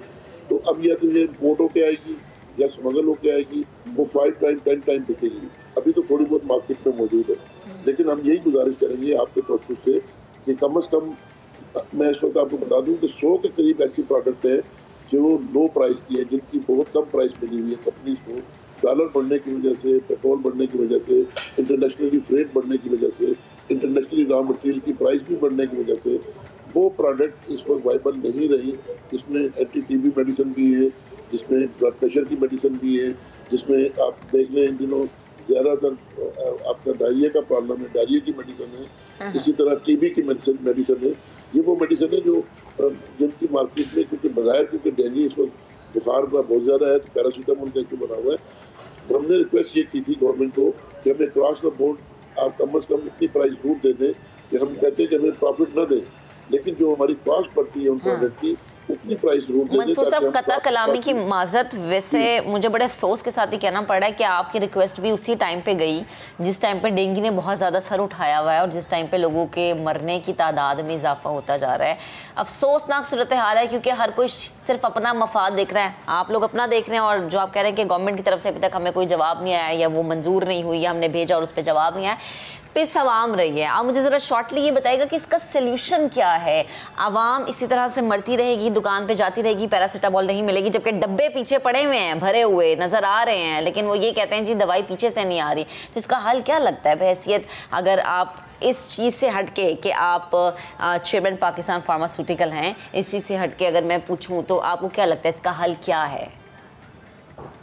Speaker 19: तो अब या तो ये इम्पोर्ट होके आएगी या स्मगल होके आएगी, वो 5 टाइम 10 टाइम बिकेगी। अभी तो थोड़ी बहुत मार्केट में मौजूद है, लेकिन हम यही गुजारिश करेंगे आपके प्रोसेस से कि कम अज़ कम, मैं इस वक्त आपको बता दूँ कि 100 के करीब ऐसी प्रोडक्ट है जो लो प्राइस की है, जिनकी बहुत कम प्राइस मिली हुई है कंपनीज को, डॉलर बढ़ने की वजह से, पेट्रोल बढ़ने की वजह से, इंटरनेशनली फ्रेट बढ़ने की वजह से, इंटरनेशनली रॉ मटेरियल की प्राइस भी बढ़ने की वजह से वो प्रोडक्ट इस वक्त वाइबल नहीं रही। इसमें एंटी टीबी मेडिसिन भी है, जिसमें ब्लड प्रेशर की मेडिसिन भी है, जिसमें आप देख लें इन दिनों ज़्यादातर आपका डायरिया का प्रॉब्लम है, डायरिया की मेडिसिन है, इसी तरह टीबी की मेडिसिन है। ये वो मेडिसिन है जो जिनकी मार्केट में, क्योंकि बगैर क्योंकि डेंगू इस वक्त बुखार का बहुत ज़्यादा है, तो पैरासीटामोल का इशू बना हुआ है। हमने रिक्वेस्ट ये की थी गवर्नमेंट को कि हमें क्रॉस द बोर्ड आप कम अज़ कम इतनी प्राइस छूट दे दें कि हम कहते हैं कि हमें प्रॉफिट न दें, लेकिन जो हमारी कॉस्ट पड़ती है उन प्रोडक्ट की उतनी प्राइस छूट दे दें।
Speaker 2: मंसूर साहब, कतर कलामी की माजरत, वैसे मुझे बड़े अफसोस के साथ ही कहना पड़ रहा है कि आपकी रिक्वेस्ट भी उसी टाइम पे गई जिस टाइम पे डेंगू ने बहुत ज़्यादा सर उठाया हुआ है और जिस टाइम पे लोगों के मरने की तादाद में इजाफा होता जा रहा है। अफसोसनाक सूरत हाल है, क्योंकि हर कोई सिर्फ अपना मफाद देख रहा है, आप लोग अपना देख रहे हैं, और जो आप कह रहे हैं कि गवर्नमेंट की तरफ से अभी तक हमें कोई जवाब नहीं आया या वो मंजूर नहीं हुई या हमने भेजा और उस पर जवाब नहीं आया, पिस आवाम रही है। आप मुझे ज़रा शॉर्टली ये बताइएगा कि इसका सल्यूशन क्या है? आवाम इसी तरह से मरती रहेगी, दुकान पे जाती रहेगी, पैरासीटामोल नहीं मिलेगी, जबकि डब्बे पीछे पड़े हुए हैं, भरे हुए नज़र आ रहे हैं, लेकिन वो ये कहते हैं जी दवाई पीछे से नहीं आ रही। तो इसका हल क्या लगता है बहैसियत, अगर आप इस चीज़ से हटके कि आप चेयरमैन पाकिस्तान फार्मास्यूटिकल हैं, इस चीज़ से हटके अगर मैं पूछूँ तो आपको क्या लगता है इसका हल क्या है?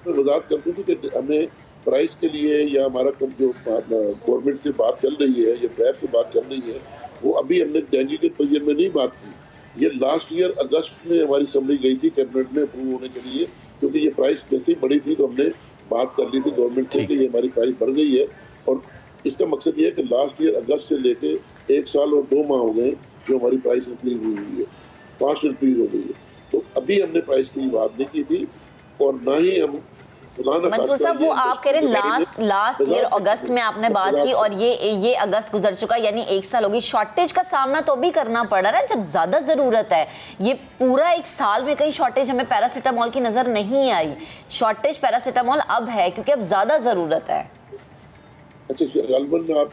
Speaker 19: मैं वजाहत करती थी कि हमें प्राइस के लिए या हमारा जो गवर्नमेंट से बात चल रही है या ट्रैप से बात चल रही है, वो अभी हमने डेंगू के पीरियड में नहीं बात की। ये लास्ट ईयर अगस्त में हमारी असम्बली गई थी कैबिनेट में अप्रूव होने के लिए, क्योंकि ये प्राइस जैसे ही बढ़ी थी तो हमने बात कर ली थी गवर्नमेंट से कि ये हमारी प्राइस बढ़ गई है। और इसका मकसद ये है कि लास्ट ईयर अगस्त से लेके 1 साल और 2 माह हो गए जो हमारी प्राइस इंक्रीज हुई है, फास्ट इंक्रीज हो गई है। तो अभी हमने प्राइस की बात नहीं की थी और ना ही हम
Speaker 2: मंसूर साहब, वो आप कह रहे हैं लास्ट ईयर अगस्त में आपने बात की और ये अगस्त गुजर चुका, यानी 1 साल होगी। शॉर्टेज का सामना तो भी करना पड़ रहा है जब ज्यादा जरूरत है। ये पूरा 1 साल में कहीं शॉर्टेज हमें पैरासीटामोल की नजर नहीं आई। शॉर्टेज पैरासीटामोल अब है क्योंकि अब ज्यादा जरूरत है।
Speaker 19: अच्छा, गालबन आप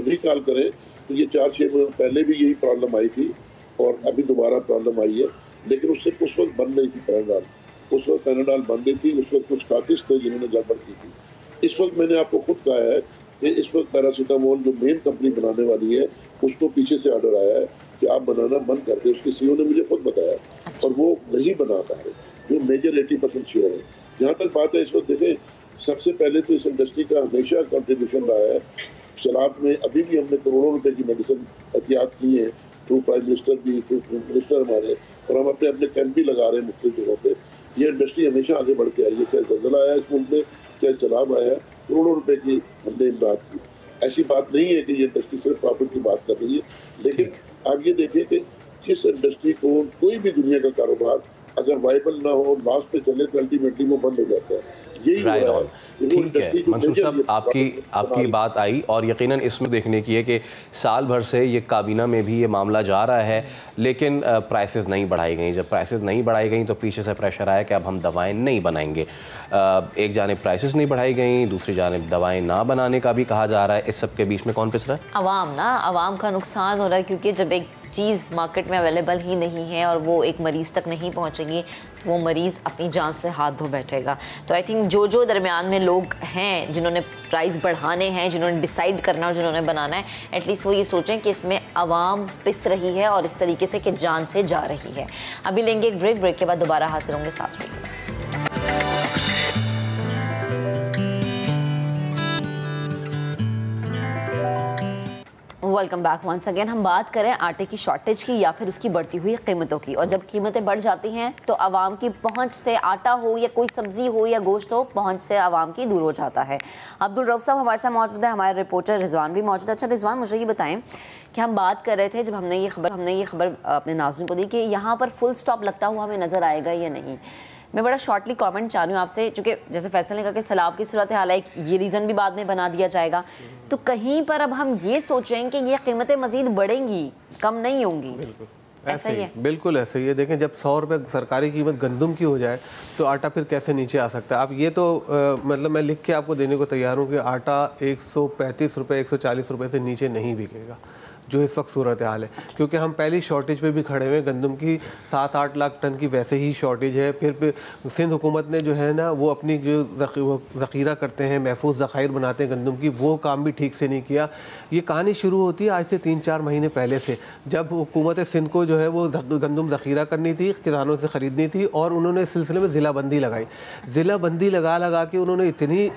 Speaker 19: रिकॉल करें तो ये 4-6 महीने पहले भी यही प्रॉब्लम आई थी और अभी दोबारा प्रॉब्लम आई है, लेकिन उससे उस वक्त बंद नहीं थी पैराडाल। उस वक्त पैराडाल बंद नहीं थी, उस वक्त कुछ काकिस थे जिन्होंने गड़बड़ की थी। इस वक्त मैंने आपको खुद कहा है कि इस वक्त पैरासीटामोल जो मेन कंपनी बनाने वाली है उसको पीछे से ऑर्डर आया है कि आप बनाना बंद कर दे। उसके सीईओ ने मुझे खुद बताया और वो नहीं बनाता है, जो मेजर 80% शेयर है। जहाँ तक बात है इस वक्त देखें, सबसे पहले तो इस इंडस्ट्री का हमेशा कंट्रीब्यूशन रहा है। शराब में अभी भी हमने करोड़ों रुपए की मेडिसिन एहतियात की है, थ्रू प्राइम मिनिस्टर भी, थ्रू मिनिस्टर हमारे, और हम अपने अपने कैंप भी लगा रहे हैं मुख्तलिफ जगहों पे। ये इंडस्ट्री हमेशा आगे बढ़ के आई है, चाहे जलजला आया इस मुल्क में, चाहे शराब आया, करोड़ों रुपए की हमने इमदाद की। ऐसी बात नहीं है कि ये इंडस्ट्री सिर्फ प्रॉफिट की बात कर रही है, लेकिन आप ये देखिए कि जिस इंडस्ट्री को कोई भी दुनिया का कारोबार अगर वाइबल ना हो, लास्ट पे चले तो अल्टीमेटली वो बंद हो जाता है।
Speaker 7: राइट ऑन, ठीक है मंसूर साहब, आपकी बात आई और यकीनन इसमें देखने की है कि साल भर से ये काबीना में भी ये मामला जा रहा है, लेकिन प्राइसेस नहीं बढ़ाई गई। जब प्राइसेस नहीं बढ़ाई गई तो पीछे से प्रेशर आया कि अब हम दवाएं नहीं बनाएंगे। एक जानिब प्राइसेस नहीं बढ़ाई गई, दूसरी जानिब दवाएं ना बनाने का भी कहा जा रहा है। इस सब के बीच में कौन पिस रहा है?
Speaker 2: अवाम का नुकसान हो रहा है, क्योंकि जब एक चीज़ मार्केट में अवेलेबल ही नहीं है और वो एक मरीज़ तक नहीं पहुंचेगी तो वो मरीज़ अपनी जान से हाथ धो बैठेगा। तो आई थिंक जो दरमियान में लोग हैं जिन्होंने प्राइस बढ़ाने हैं, जिन्होंने डिसाइड करना और जिन्होंने बनाना है, एटलीस्ट वो ये सोचें कि इसमें आवाम पिस रही है और इस तरीके से कि जान से जा रही है। अभी लेंगे एक ब्रेक के बाद दोबारा हाजिर होंगे साथ में। Welcome back once again. हम बात करें आटे की शॉर्टेज की या फिर उसकी बढ़ती हुई कीमतों की, और जब कीमतें बढ़ जाती हैं तो आवाम की पहुंच से आटा हो या कोई सब्जी हो या गोश्त हो, पहुंच से आवाम की दूर हो जाता है। अब्दुल रऊफ साहब हमारे साथ मौजूद है, हमारे रिपोर्टर रिजवान भी मौजूद है। अच्छा रिजवान, मुझे ये बताएं कि हम बात कर रहे थे जब हमने ये खबर अपने नाज़रीन को दी कि यहाँ पर फुल स्टॉप लगता हुआ हमें नज़र आएगा या नहीं। मैं बड़ा शॉर्टली कमेंट चाह रही हूँ आपसे, चूँकि जैसे फैसल ने कहा कि सैलाब की सूरत हाल है, ये रीज़न भी बाद में बना दिया जाएगा, तो कहीं पर अब हम ये सोचें कि ये कीमतें मज़ीद बढ़ेंगी, कम नहीं होंगी। ऐसा ही है,
Speaker 7: बिल्कुल ऐसा ही है। देखें, जब 100 रुपये सरकारी कीमत गंदम की हो जाए तो आटा फिर कैसे नीचे आ सकता है? आप ये तो मतलब मैं लिख के आपको देने को तैयार हूँ कि आटा 135 रुपये 140 रुपये से नीचे नहीं बिकेगा, जो इस वक्त सूरत हाल है। क्योंकि हम पहली शॉर्टेज पे भी खड़े हुए, गंदम की 7-8 लाख टन की वैसे ही शॉर्टेज है। फिर सिंध हुकूमत ने जो है ना वो अपनी जो ज़ख़ीरा करते हैं, महफूज ज़ख़ायर बनाते हैं गंदम की, वो काम भी ठीक से नहीं किया। ये कहानी शुरू होती है आज से 3-4 महीने पहले से, जब हुकूमत सिंध को जो है वो गंदम ज़ख़ीरा करनी थी, किसानों से ख़रीदनी थी, और उन्होंने इस सिलसिले में ज़िला बंदी लगाई। ज़िला बंदी लगा के उन्होंने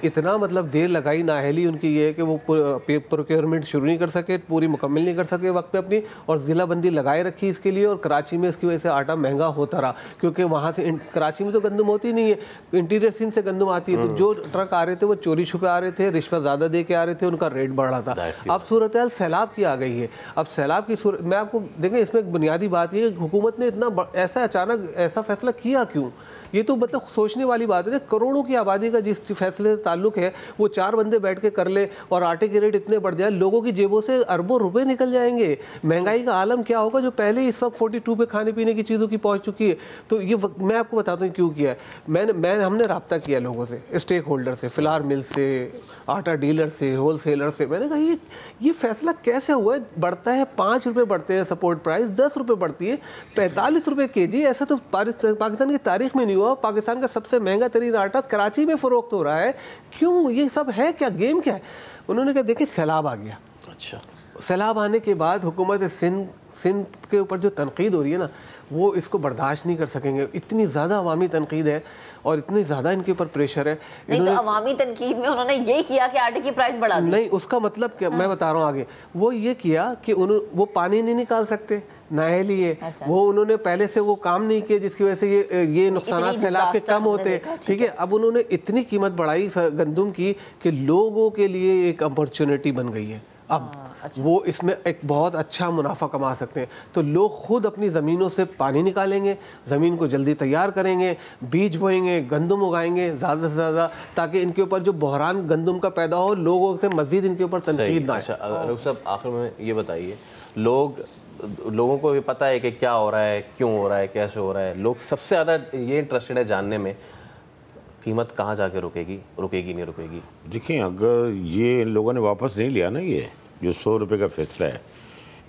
Speaker 7: इतना मतलब देर लगाई, नाअहली उनकी ये है कि वो प्रोक्योरमेंट शुरू नहीं कर सके, पूरी मुकम्मल नहीं कर सके वक्त पे अपनी, और ज़िला बंदी लगाए रखी इसके लिए। और कराची में इसकी वजह से आटा महंगा होता रहा, क्योंकि वहाँ से कराची में तो गंदम होती नहीं है, इंटीरियर सिंध से गंदम आती है, तो जो ट्रक आ रहे थे वो चोरी छुपे आ रहे थे, रिश्वत ज़्यादा दे के आ रहे थे, उनका रेट बढ़ रहा था। अब सूरत हाल सैलाब की आ गई है। अब सैलाब की सूरत, मैं आपको देखें इसमें एक बुनियादी बात ये, हुकूमत ने इतना ऐसा अचानक ऐसा फैसला किया क्यों? ये तो मतलब सोचने वाली बात है ना। करोड़ों की आबादी का जिस फैसले से ताल्लुक है वो 4 बंदे बैठ के कर ले और आटे के रेट इतने बढ़ जाए, लोगों की जेबों से अरबों रुपए निकल जाएंगे। महंगाई का आलम क्या होगा जो पहले इस वक्त 42 पे खाने पीने की चीज़ों की पहुंच चुकी है। तो ये मैं आपको बताता हूँ क्यों किया है। हमने रब्ता किया लोगों से, स्टेक होल्डर से, फिलार मिल से, आटा डीलर से, होलसेलर से। मैंने कहा ये फैसला कैसे हुआ है? बढ़ता है 5 रुपये बढ़ते हैं सपोर्ट प्राइस, 10 रुपये बढ़ती है, 45 रुपये केजी। ऐसा तो पाकिस्तान की तारीख में नहीं हुआ। पाकिस्तान का सबसे महंगा तरीन आटा कराची में फरोख्त हो रहा है। क्यों? ये सब है क्या? गेम क्या है? उन्होंने कहा देखिए सैलाब आ गया। अच्छा, सैलाब आने के बाद हुकूमत सिंध के ऊपर जो तनकीद हो रही है ना, वो इसको बर्दाश्त नहीं कर सकेंगे। इतनी ज़्यादा अवामी तनकीद है और इतनी ज़्यादा इनके ऊपर प्रेशर है।
Speaker 2: नहीं तो अवामी तनकीद में उन्होंने ये किया कि आटे की प्राइस बढ़ा दी।
Speaker 7: नहीं, उसका मतलब क्या? मैं बता रहा हूँ आगे। वो ये किया कि वो पानी नहीं निकाल सकते, नाअहली है। अच्छा। वो उन्होंने पहले से वो काम नहीं किया जिसकी वजह से ये नुकसान सैलाब के कम होते। ठीक है, अब उन्होंने इतनी कीमत बढ़ाई गंदम की कि लोगों के लिए एक अपॉर्चुनिटी बन गई है। अब वो इसमें एक बहुत अच्छा मुनाफा कमा सकते हैं। तो लोग खुद अपनी ज़मीनों से पानी निकालेंगे, ज़मीन को जल्दी तैयार करेंगे, बीज बोएंगे, गंदम उगाएंगे ज़्यादा से ज़्यादा, ताकि इनके ऊपर जो बहरान गंदम का पैदा हो, लोगों से मज़ीद इनके ऊपर तनकीद ना आए।
Speaker 1: अच्छा अरूफ साहब, आखिर में ये बताइए, लोगों को भी पता है कि क्या हो रहा है, क्यों हो रहा है, कैसे हो रहा है, लोग सबसे ज़्यादा ये इंटरेस्टेड है जानने में कीमत कहाँ जाके रुकेगी नहीं रुकेगी।
Speaker 20: देखिए, अगर ये इन लोगों ने वापस नहीं लिया ना, ये जो 100 रुपये का फैसला है,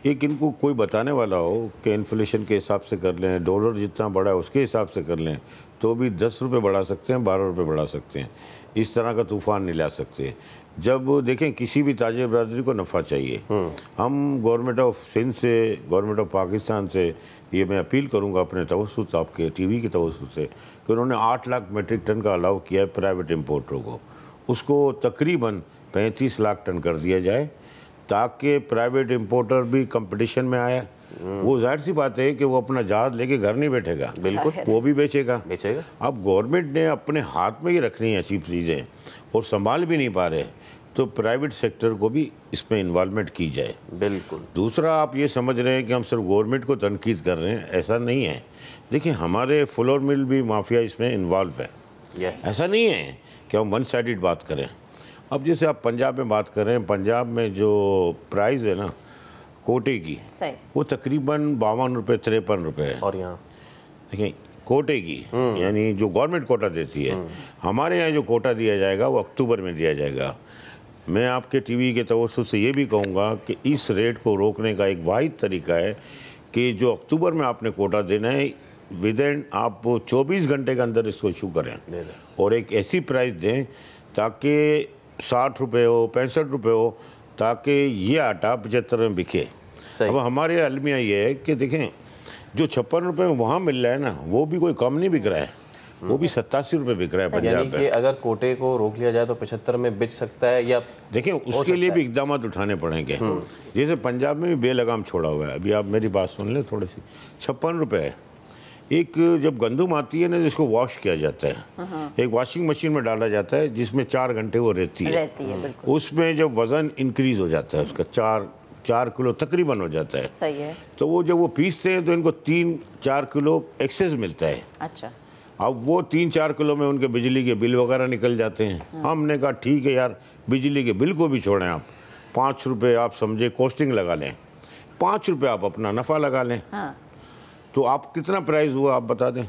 Speaker 20: एक इनको कोई बताने वाला हो कि इन्फ्लेशन के हिसाब से कर लें, डॉलर जितना बढ़ा है उसके हिसाब से कर लें, तो भी 10 रुपये बढ़ा सकते हैं, 12 रुपये बढ़ा सकते हैं। इस तरह का तूफ़ान नहीं ला सकते। जब देखें, किसी भी ताजिर बरादरी को नफ़ा चाहिए। हम गवर्नमेंट ऑफ सिंध से, गवर्नमेंट ऑफ पाकिस्तान से ये मैं अपील करूंगा अपने तवस्सुत, आपके टीवी की तवस्सुत से, कि उन्होंने 8 लाख मेट्रिक टन का अलाउ किया है प्राइवेट इम्पोर्टरों को, उसको तकरीबन 35 लाख टन कर दिया जाए, ताकि प्राइवेट इम्पोर्टर भी कंपटीशन में आए। वो जाहिर सी बात है कि वो अपना जहाज लेके घर नहीं बैठेगा, बिल्कुल वो भी बेचेगा। अब गवर्नमेंट ने अपने हाथ में ही रखनी है ऐसी चीज़ें और संभाल भी नहीं पा रहे, तो प्राइवेट सेक्टर को भी इसमें इन्वॉल्वमेंट की जाए।
Speaker 1: बिल्कुल।
Speaker 20: दूसरा, आप ये समझ रहे हैं कि हम सिर्फ गवर्नमेंट को तनकीद कर रहे हैं, ऐसा नहीं है। देखिए, हमारे फ्लोर मिल भी माफिया इसमें इन्वॉल्व है। ऐसा नहीं है कि हम वन साइडेड बात करें। अब जैसे आप पंजाब में बात कर रहे हैं, पंजाब में जो प्राइस है ना कोटे की, वो तकरीबन 52 रुपये 53 रुपये है।
Speaker 1: और यहाँ
Speaker 20: देखिए, कोटे की यानी जो गवर्नमेंट कोटा देती है, हमारे यहाँ जो कोटा दिया जाएगा वो अक्टूबर में दिया जाएगा। मैं आपके टीवी के तवज्जुह से ये भी कहूँगा कि इस रेट को रोकने का एक वाहिद तरीका है कि जो अक्टूबर में आपने कोटा देना है, विदिन आप 24 घंटे के अंदर इसको इशू करें और एक ऐसी प्राइस दें ताकि 60 रुपये हो, 65 रुपये हो, ताकि ये आटा 75 में बिके। अब हमारे अलमिया ये है कि देखें, जो 56 रुपये में वहाँ मिल रहा है ना, वो भी कोई कम नहीं बिक रहा है, वो भी 87 रुपये बिक रहा है पंजाब में।
Speaker 1: अगर कोटे को रोक लिया जाए तो 75 में बिक सकता है, या
Speaker 20: देखें उसके लिए भी इकदाम उठाने पड़ेंगे। जैसे पंजाब में भी बेलगाम छोड़ा हुआ है। अभी आप मेरी बात सुन लें थोड़ी सी। 56 रुपये है। एक जब गंदम आती है ना, जिसको वॉश किया जाता है, एक वॉशिंग मशीन में डाला जाता है जिसमें 4 घंटे वो रहती है। उसमें जब वज़न इंक्रीज़ हो जाता है उसका 4 किलो तकरीबन हो जाता है।
Speaker 2: सही है।
Speaker 20: तो वो जब वो पीसते हैं तो इनको 3-4 किलो एक्सेस मिलता है।
Speaker 2: अच्छा।
Speaker 20: अब वो 3-4 किलो में उनके बिजली के बिल वगैरह निकल जाते हैं। हमने कहा ठीक है यार, बिजली के बिल को भी छोड़ें आप, 5 रुपये आप समझे कॉस्टिंग लगा लें, 5 रुपये आप अपना नफ़ा लगा लें। तो आप कितना प्राइस हुआ आप बता दें?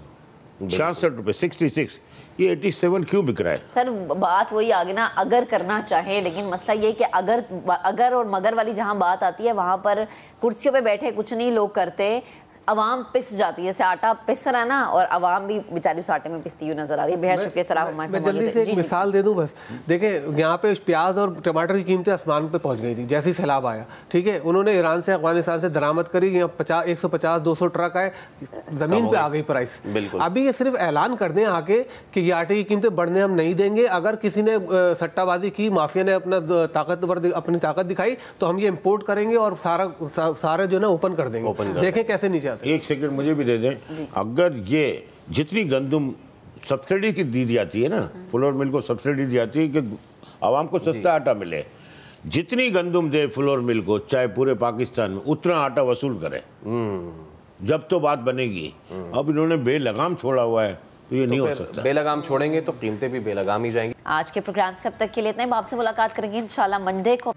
Speaker 20: 66 रुपये, 66। ये 87 क्यों बिक रहा है?
Speaker 2: सर बात वही आ गई ना, अगर करना चाहे, लेकिन मसला ये कि अगर और मगर वाली जहाँ बात आती है, वहाँ पर कुर्सियों पे बैठे कुछ नहीं लोग करते, अवाम पिस जाती है। जैसे आटा पिस रहा है ना, और अवाम भी बेचारी उस आटे में पिसती हुई नजर आ रही है। बेहद शुक्रिया सर, हमारे
Speaker 7: मैं जल्दी से एक मिसाल दे दूं बस। देखें, यहाँ पे प्याज और टमाटर की कीमतें आसमान पे पहुँच गई थी जैसे ही सैलाब आया। ठीक है, उन्होंने ईरान से, अफगानिस्तान से दरामद करी, यहाँ 150-200 ट्रक आए, ज़मीन पे आ गई प्राइस। अभी ये सिर्फ ऐलान कर दें आके कि ये आटे की कीमतें बढ़ने हम नहीं देंगे, अगर किसी ने सट्टाबाजी की, माफिया ने अपनी ताकत दिखाई, तो हम ये इम्पोर्ट करेंगे और सारा जो ना ओपन कर देंगे। देखें कैसे नीचे आते।
Speaker 20: एक सेकंड मुझे भी दे दें। अगर ये जितनी गंदम सब्सिडी की दी जाती है ना, फ्लोर मिल को सब्सिडी दी जाती है कि आवाम को सस्ता आटा मिले, जितनी गंदम दे फ्लोर मिल को, चाहे पूरे पाकिस्तान में, उतना आटा वसूल करे, जब तो बात बनेगी। अब इन्होंने बेलगाम छोड़ा हुआ है, तो ये नहीं हो सकता।
Speaker 1: बेलगाम छोड़ेंगे तो कीमतें भी बेलगाम ही जाएंगी।
Speaker 2: आज के प्रोग्राम से अब तक के लिए इतना ही। आपसे मुलाकात करेंगे इंशाल्लाह मंडे को।